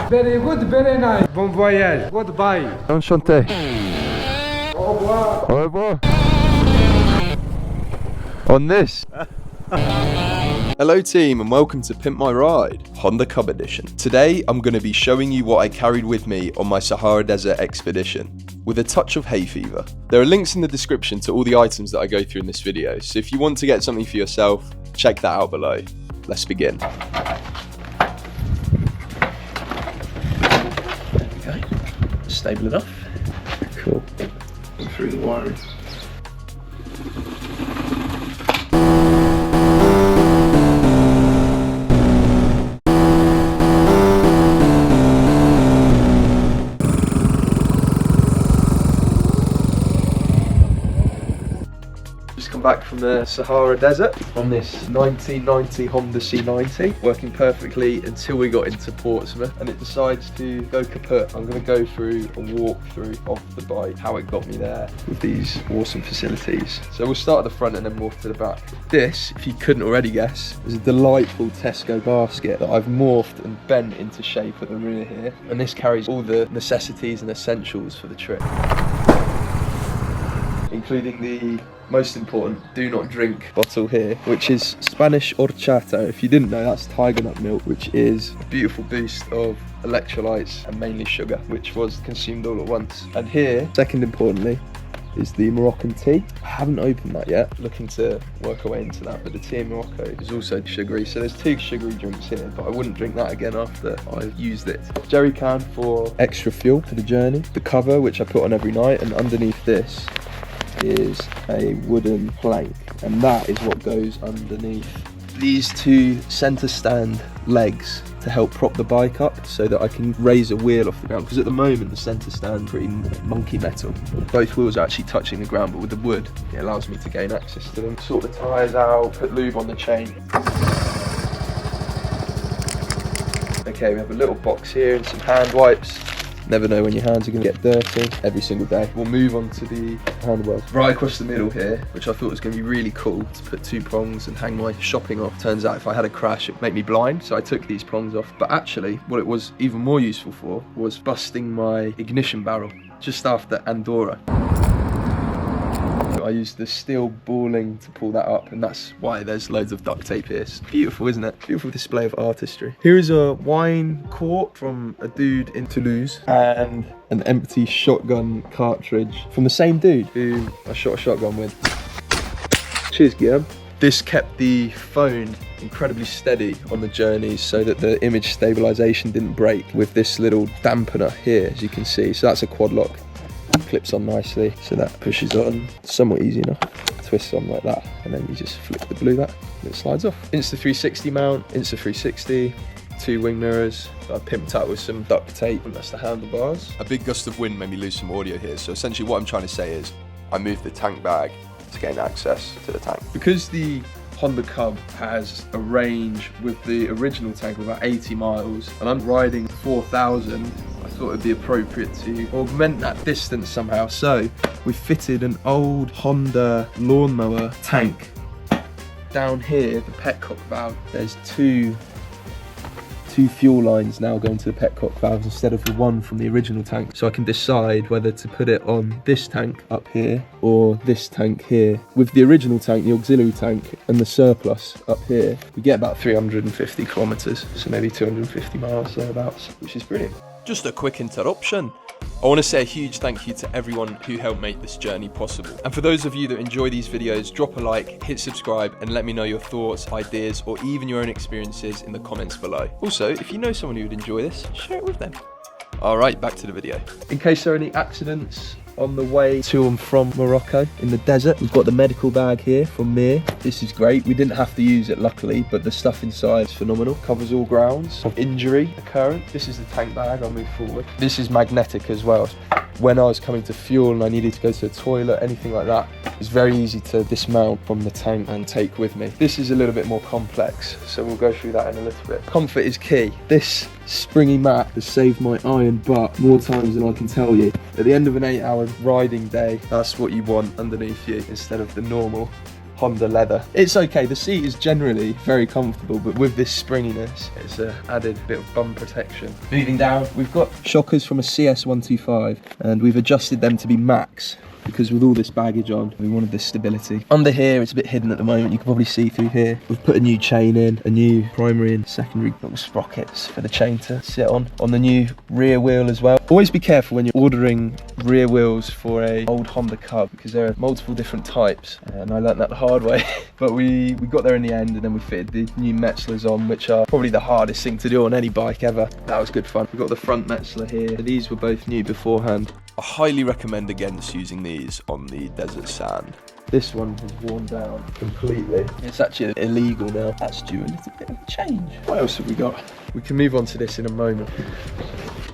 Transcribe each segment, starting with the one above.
Very good, very nice. Bon voyage. Goodbye. Enchanté. Au revoir. Au revoir. On this. Hello team and welcome to Pimp My Ride, Honda Cub Edition. Today I'm going to be showing you what I carried with me on my Sahara Desert expedition, with a touch of hay fever. There are links in the description to all the items that I go through in this video, so if you want to get something for yourself, check that out below. Let's begin. There we go. Stable enough. Cool. Through the wiring. Back from the Sahara Desert on this 1990 Honda C90, working perfectly until we got into Portsmouth and it decides to go kaput. I'm going to go through a walkthrough of the bike, how it got me there with these awesome facilities. So we'll start at the front and then walk to the back. This, if you couldn't already guess, is a delightful Tesco basket that I've morphed and bent into shape at the rear here, and this carries all the necessities and essentials for the trip, including the most important do not drink bottle here, which is Spanish horchata. If you didn't know, that's tiger nut milk, which is a beautiful boost of electrolytes and mainly sugar, which was consumed all at once. And here, second importantly, is the Moroccan tea. I haven't opened that yet, looking to work our way into that, but the tea in Morocco is also sugary, so there's 2 sugary drinks here, but I wouldn't drink that again after I've used it. Jerry can for extra fuel for the journey, the cover which I put on every night, and underneath this is a wooden plank, and that is what goes underneath these 2 center stand legs to help prop the bike up so that I can raise a wheel off the ground, because at the moment the center stand is pretty monkey metal. Both wheels are actually touching the ground, but with the wood it allows me to gain access to them. Sort the tyres out, put lube on the chain. Okay, we have a little box here and some hand wipes. Never know when your hands are going to get dirty every single day. We'll move on to the handlebars. Right across the middle here, which I thought was going to be really cool, to put 2 prongs and hang my shopping off. Turns out if I had a crash, it'd make me blind, so I took these prongs off. But actually, what it was even more useful for was busting my ignition barrel just after Andorra. I used the steel balling to pull that up, and that's why there's loads of duct tape here. It's beautiful, isn't it? Beautiful display of artistry. Here is a wine cork from a dude in Toulouse, and an empty shotgun cartridge from the same dude who I shot a shotgun with. Cheers, Guillaume. This kept the phone incredibly steady on the journey so that the image stabilization didn't break, with this little dampener here, as you can see. So that's a quad lock. Clips on nicely, so that pushes on somewhat easy enough. Twists on like that, and then you just flick the blue back and it slides off. Insta360 mount, Insta360, 2 wing mirrors that I pimped out with some duct tape, and that's the handlebars. A big gust of wind made me lose some audio here, so essentially what I'm trying to say is I moved the tank bag to gain access to the tank. Because the Honda Cub has a range with the original tank of about 80 miles, and I'm riding 4,000, I thought it'd be appropriate to augment that distance somehow. So we fitted an old Honda lawnmower tank. Down here, the petcock valve, there's two fuel lines now going to the petcock valves instead of the one from the original tank, so I can decide whether to put it on this tank up here or this tank here. With the original tank, the auxiliary tank, and the surplus up here, we get about 350 kilometers, so maybe 250 miles thereabouts, which is brilliant. Just a quick interruption. I want to say a huge thank you to everyone who helped make this journey possible. And for those of you that enjoy these videos, drop a like, hit subscribe, and let me know your thoughts, ideas, or even your own experiences in the comments below. Also, if you know someone who would enjoy this, share it with them. Alright, back to the video. In case there are any accidents on the way to and from Morocco in the desert, we've got the medical bag here from Mir. This is great. We didn't have to use it, luckily, but the stuff inside is phenomenal. Covers all grounds of injury occurring. This is the tank bag. I'll move forward. This is magnetic as well. When I was coming to fuel and I needed to go to the toilet, anything like that, it's very easy to dismount from the tank and take with me. This is a little bit more complex, so we'll go through that in a little bit. Comfort is key. This springy mat has saved my iron butt more times than I can tell you. At the end of an 8-hour riding day, that's what you want underneath you instead of the normal Honda leather. It's okay, the seat is generally very comfortable, but with this springiness, it's an added bit of bum protection. Moving down, we've got shockers from a CS125, and we've adjusted them to be max, because with all this baggage on, we wanted this stability. Under here, it's a bit hidden at the moment. You can probably see through here. We've put a new chain in, a new primary and secondary little sprockets for the chain to sit on the new rear wheel as well. Always be careful when you're ordering rear wheels for a old Honda Cub, because there are multiple different types, and I learnt that the hard way. But we got there in the end, and then we fitted the new Metzlers on, which are probably the hardest thing to do on any bike ever. That was good fun. We've got the front Metzler here. These were both new beforehand. I highly recommend against using these on the desert sand. This one has worn down completely. It's actually illegal now. That's due a little bit of change. What else have we got? We can move on to this in a moment.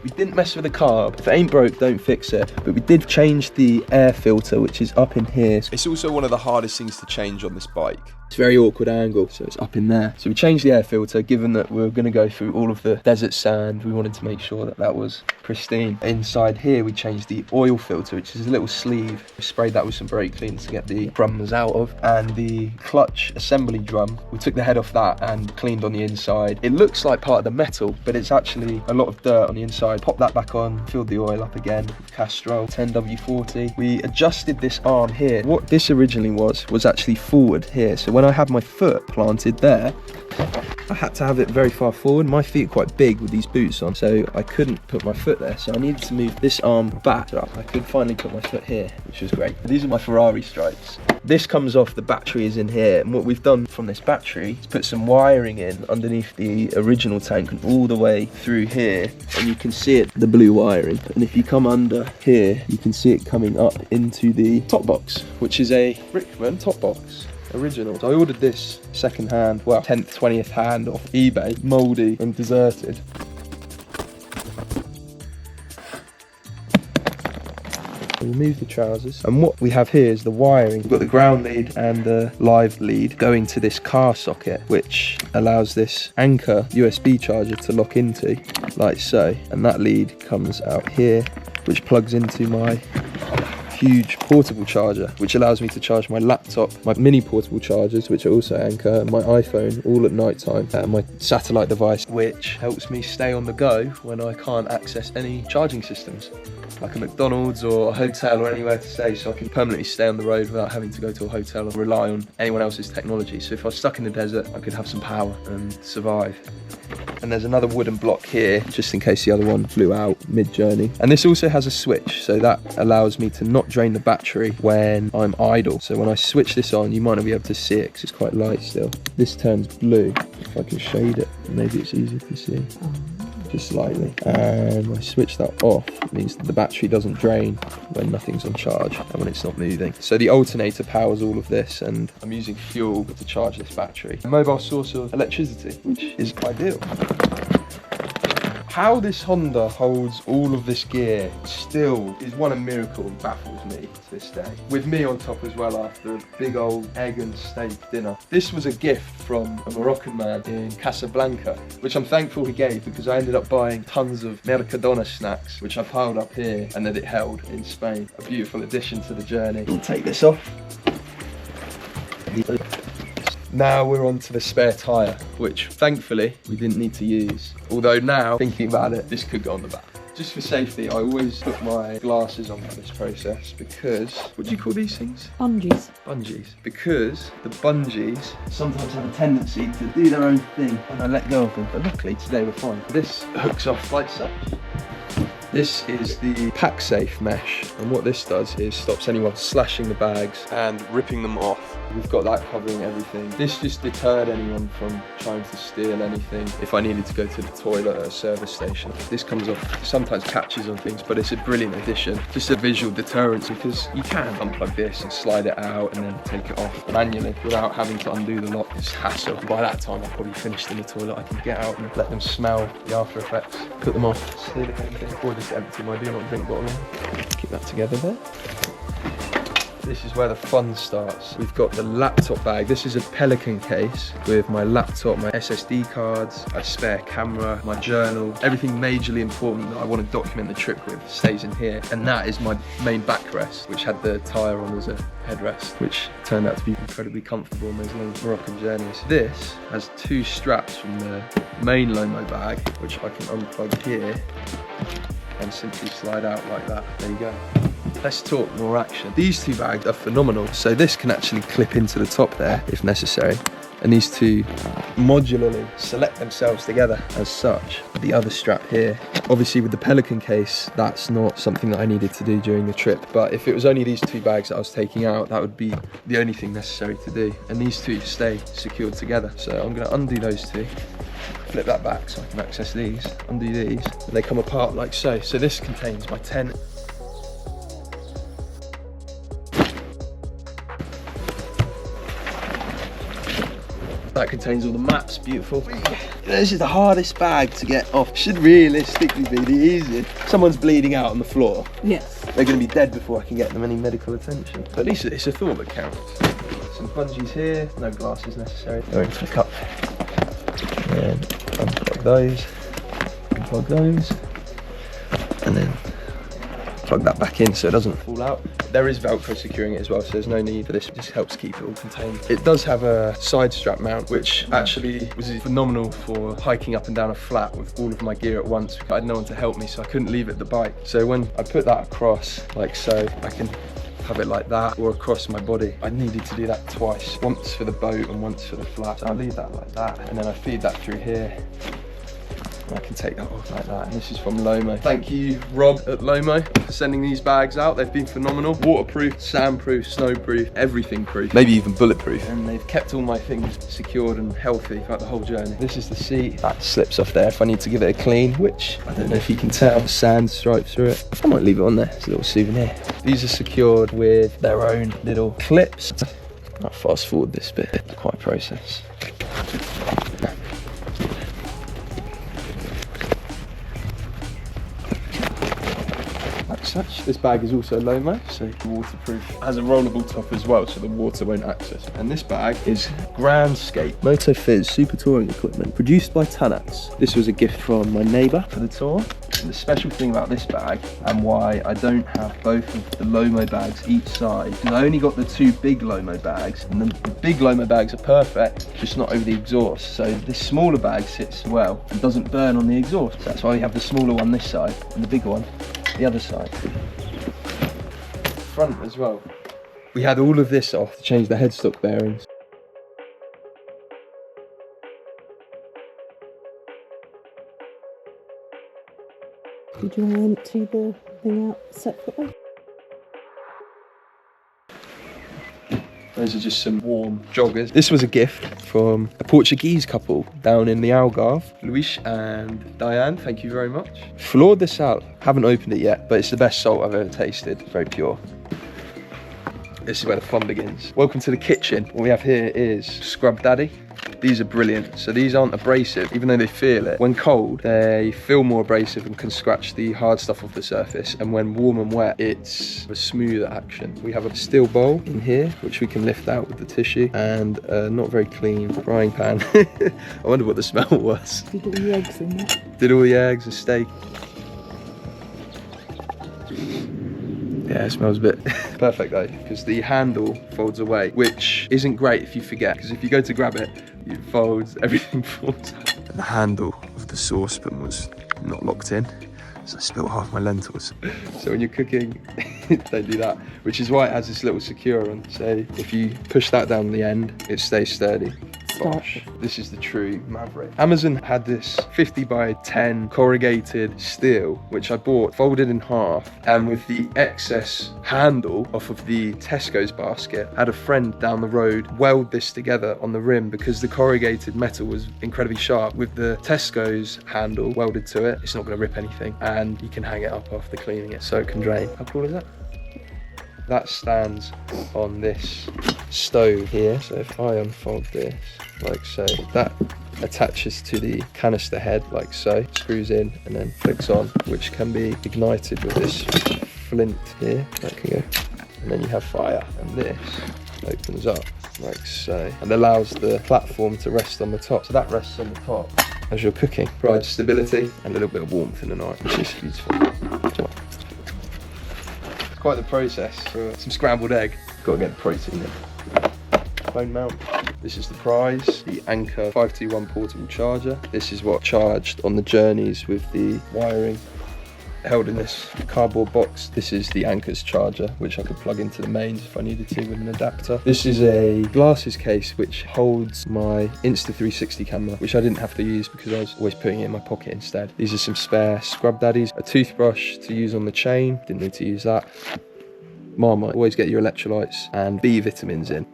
We didn't mess with the carb. If it ain't broke, don't fix it. But we did change the air filter, which is up in here. It's also one of the hardest things to change on this bike. It's a very awkward angle, so it's up in there. So we changed the air filter, given that we were going to go through all of the desert sand. We wanted to make sure that that was pristine. Inside here, we changed the oil filter, which is a little sleeve. We sprayed that with some brake cleans to get the crumbs out of. And the clutch assembly drum, we took the head off that and cleaned on the inside. It looks like part of the metal, but it's actually a lot of dirt on the inside. Popped that back on, filled the oil up again with Castrol 10W40. We adjusted this arm here. What this originally was actually forward here. So when I had my foot planted there, I had to have it very far forward. My feet are quite big with these boots on, so I couldn't put my foot there. So I needed to move this arm back. So I could finally put my foot here, which was great. These are my Ferrari stripes. This comes off, the battery is in here. And what we've done from this battery is put some wiring in underneath the original tank and all the way through here. And you can see it, the blue wiring. And if you come under here, you can see it coming up into the top box, which is a Rickman top box. Original. So I ordered this second hand, well, 10th, 20th hand off eBay, mouldy and deserted. Remove the trousers, and what we have here is the wiring. We've got the ground lead and the live lead going to this car socket, which allows this Anchor USB charger to lock into, like so. And that lead comes out here, which plugs into my huge portable charger, which allows me to charge my laptop, my mini portable chargers, which are also Anchor, and my iPhone, all at night time, and my satellite device, which helps me stay on the go when I can't access any charging systems, like a McDonald's or a hotel or anywhere to stay, so I can permanently stay on the road without having to go to a hotel or rely on anyone else's technology. So if I was stuck in the desert, I could have some power and survive. And there's another wooden block here, just in case the other one flew out mid-journey. And this also has a switch, so that allows me to not drain the battery when I'm idle. So when I switch this on, you might not be able to see it because it's quite light still. This turns blue. If I can shade it, maybe it's easier to see. Just slightly. And when I switch that off, it means that the battery doesn't drain when nothing's on charge and when it's not moving. So the alternator powers all of this, and I'm using fuel to charge this battery. A mobile source of electricity, which is ideal. How this Honda holds all of this gear still is one a miracle and baffles me to this day. With me on top as well after a big old egg and steak dinner. This was a gift from a Moroccan man in Casablanca, which I'm thankful he gave, because I ended up buying tons of Mercadona snacks, which I piled up here and that it held in Spain. A beautiful addition to the journey. We'll take this off. Now we're on to the spare tyre, which thankfully we didn't need to use. Although now, thinking about it, this could go on the back. Just for safety, I always put my glasses on for this process because, what do you call these things? Bungees. Bungees. Because the bungees sometimes have a tendency to do their own thing when I let go of them. But luckily today we're fine. This hooks off like such. This is the pack safe mesh, and what this does is stops anyone slashing the bags and ripping them off. We've got that covering everything. This just deterred anyone from trying to steal anything if I needed to go to the toilet at a service station. This comes off, sometimes catches on things, but it's a brilliant addition. Just a visual deterrent, because you can unplug this and slide it out and then take it off manually without having to undo the lock. It's hassle. By that time I've probably finished in the toilet. I can get out and let them smell the after effects, put them off, steal anything, or just empty my do not drink bottle in. Keep that together there. this is where the fun starts. We've got the laptop bag. This is a Pelican case with my laptop, my SSD cards, a spare camera, my journal, everything majorly important that I want to document the trip with stays in here. And that is my main backrest, which had the tyre on as a headrest, which turned out to be incredibly comfortable on those long Moroccan journeys. This has 2 straps from the main Lomo bag, which I can unplug here and simply slide out like that. There you go. Let's talk more action. These 2 bags are phenomenal. So this can actually clip into the top there if necessary. And these 2 modularly select themselves together as such. The other strap here, obviously with the Pelican case, that's not something that I needed to do during the trip. But if it was only these 2 bags that I was taking out, that would be the only thing necessary to do. And these 2 stay secured together. So I'm gonna undo those 2. Flip that back so I can access these, undo these, and they come apart like so. So this contains my tent. That contains all the maps, beautiful. This is the hardest bag to get off. Should realistically be the easiest. If someone's bleeding out on the floor, Yes. they're gonna be dead before I can get them any medical attention. But at least it's a thought that counts. Some bungees here, no glasses necessary. Going to the cup. And unplug those, unplug those, and then plug that back in so it doesn't fall out. There is Velcro securing it as well, so there's no need for this. It just helps keep it all contained. It does have a side strap mount, which actually was phenomenal for hiking up and down a flat with all of my gear at once. I had no one to help me, so I couldn't leave it at the bike. So when I put that across, like so, I can have it like that or across my body. I needed to do that twice, once for the boat and once for the flat. So I'll leave that like that, and then I feed that through here. I can take that off like that. And this is from Lomo. Thank you, Rob at Lomo, for sending these bags out. They've been phenomenal. Waterproof, sandproof, snowproof, everything proof. Maybe even bulletproof. And they've kept all my things secured and healthy throughout the whole journey. This is the seat. That slips off there if I need to give it a clean, which I don't know if you can tell. Sand stripes through it. I might leave it on there. It's a little souvenir. These are secured with their own little clips. I'll fast forward this bit. It's quite a process. Such. This bag is also Lomo, so waterproof. It has a rollable top as well, so the water won't access. And this bag is Grandscape Moto Fizz Super Touring Equipment, produced by Tanax. This was a gift from my neighbour for the tour. And the special thing about this bag, and why I don't have both of the Lomo bags each side, is I only got the 2 big Lomo bags, and the big Lomo bags are perfect, just not over the exhaust. So this smaller bag sits well and doesn't burn on the exhaust. That's why we have the smaller one this side and the bigger one the other side. Front as well. We had all of this off to change the headstock bearings. Did you want to empty the thing out separately? Those are just some warm joggers. This was a gift from a Portuguese couple down in the Algarve. Luis and Diane, thank you very much. Floored this out. Haven't opened it yet, but it's the best salt I've ever tasted. Very pure. This is where the fun begins. Welcome to the kitchen. What we have here is Scrub Daddy. These are brilliant. So these aren't abrasive, even though they feel it. When cold, they feel more abrasive and can scratch the hard stuff off the surface. And when warm and wet, it's a smoother action. We have a steel bowl in here, which we can lift out with the tissue, and a not very clean frying pan. I wonder what the smell was. Did all the eggs in there? Did all the eggs, a steak. Yeah, it smells a bit perfect though, because the handle folds away, which isn't great if you forget, because if you go to grab it, it folds, everything falls out. The handle of the saucepan was not locked in, so I spilled half my lentils. So when you're cooking, don't do that, which is why it has this little secure on. So if you push that down the end, it stays sturdy. Bosh. This is the true Maverick. Amazon had this 50 by 10 corrugated steel, which I bought folded in half, and with the excess handle off of the Tesco's basket, I had a friend down the road weld this together on the rim because the corrugated metal was incredibly sharp. With the Tesco's handle welded to it, it's not going to rip anything, and you can hang it up after cleaning it so it can drain. How cool is that? That stands on this stove here. So if I unfold this like so, that attaches to the canister head like so, screws in and then clicks on, which can be ignited with this flint here. That can go and then you have fire, and this opens up like so, and allows the platform to rest on the top. So that rests on the top as you're cooking. Provides stability and a little bit of warmth in the night, which is beautiful. It's quite the process for some scrambled egg. Got to get the protein in. Phone mount. This is the prize, the Anker 521 portable charger. This is what charged on the journeys with the wiring held in this cardboard box. This is the Anker's charger, which I could plug into the mains if I needed to with an adapter. This is a glasses case which holds my Insta360 camera, which I didn't have to use because I was always putting it in my pocket instead. These are some spare scrub daddies, a toothbrush to use on the chain, didn't need to use that. Marmite, always get your electrolytes and B vitamins in.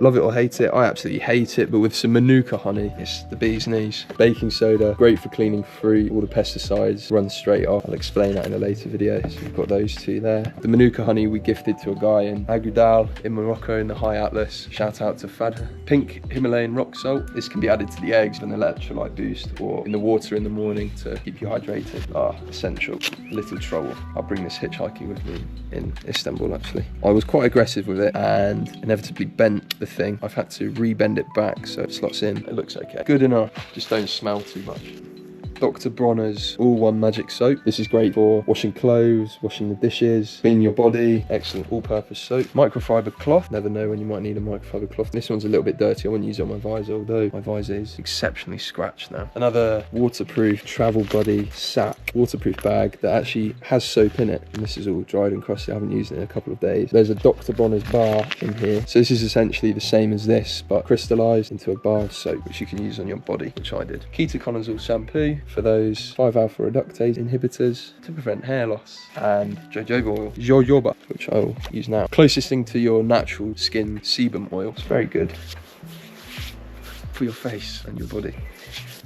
Love it or hate it, I absolutely hate it, but with some Manuka honey, it's the bee's knees. Baking soda, great for cleaning fruit, all the pesticides run straight off. I'll explain that in a later video, so we've got those two there. The Manuka honey we gifted to a guy in Agudal in Morocco in the High Atlas. Shout out to Fad. Pink Himalayan rock salt. This can be added to the eggs for an electrolyte boost, or in the water in the morning to keep you hydrated. Essential. Little trouble. I'll bring this hitchhiking with me in Istanbul actually. I was quite aggressive with it and inevitably bent the thing. I've had to rebend it back so it slots in. It looks okay. Good enough, just don't smell too much. Dr. Bronner's All-One Magic Soap. This is great for washing clothes, washing the dishes, cleaning your body. Excellent all-purpose soap. Microfiber cloth. Never know when you might need a microfiber cloth. This one's a little bit dirty. I wouldn't use it on my visor, although my visor is exceptionally scratched now. Another waterproof travel buddy sack, waterproof bag that actually has soap in it. And this is all dried and crusty. I haven't used it in a couple of days. There's a Dr. Bronner's bar in here. So this is essentially the same as this, but crystallized into a bar of soap, which you can use on your body, which I did. Ketoconazole shampoo for those 5-alpha reductase inhibitors to prevent hair loss, and jojoba, which I will use now. Closest thing to your natural skin sebum oil. It's very good for your face and your body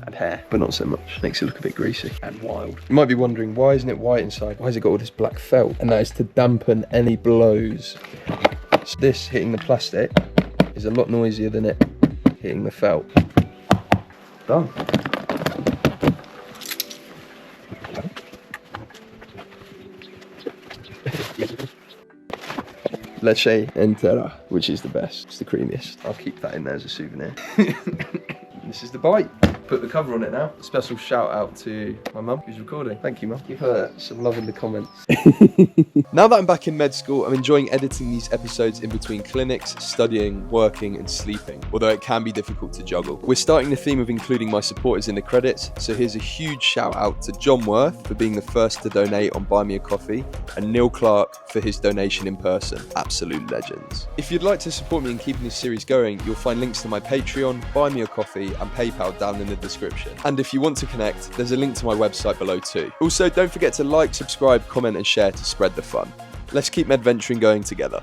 and hair, but not so much. Makes it look a bit greasy and wild. You might be wondering, why isn't it white inside? Why has it got all this black felt? And that is to dampen any blows. So this hitting the plastic is a lot noisier than it hitting the felt. Done. Leche entera, which is the best. It's the creamiest. I'll keep that in there as a souvenir. This is the bite. Put the cover on it now. Special shout out to my mum who's recording. Thank you, mum. Give her some love in the comments. Now that I'm back in med school, I'm enjoying editing these episodes in between clinics, studying, working and sleeping, although it can be difficult to juggle. We're starting the theme of including my supporters in the credits, so here's a huge shout out to John Worth for being the first to donate on Buy Me a Coffee, and Neil Clark for his donation in person. Absolute legends. If you'd like to support me in keeping this series going, you'll find links to my Patreon, Buy Me a Coffee and PayPal down in the description. And if you want to connect, there's a link to my website below too. Also, don't forget to like, subscribe, comment and share to spread the fun. Let's keep medventuring going together.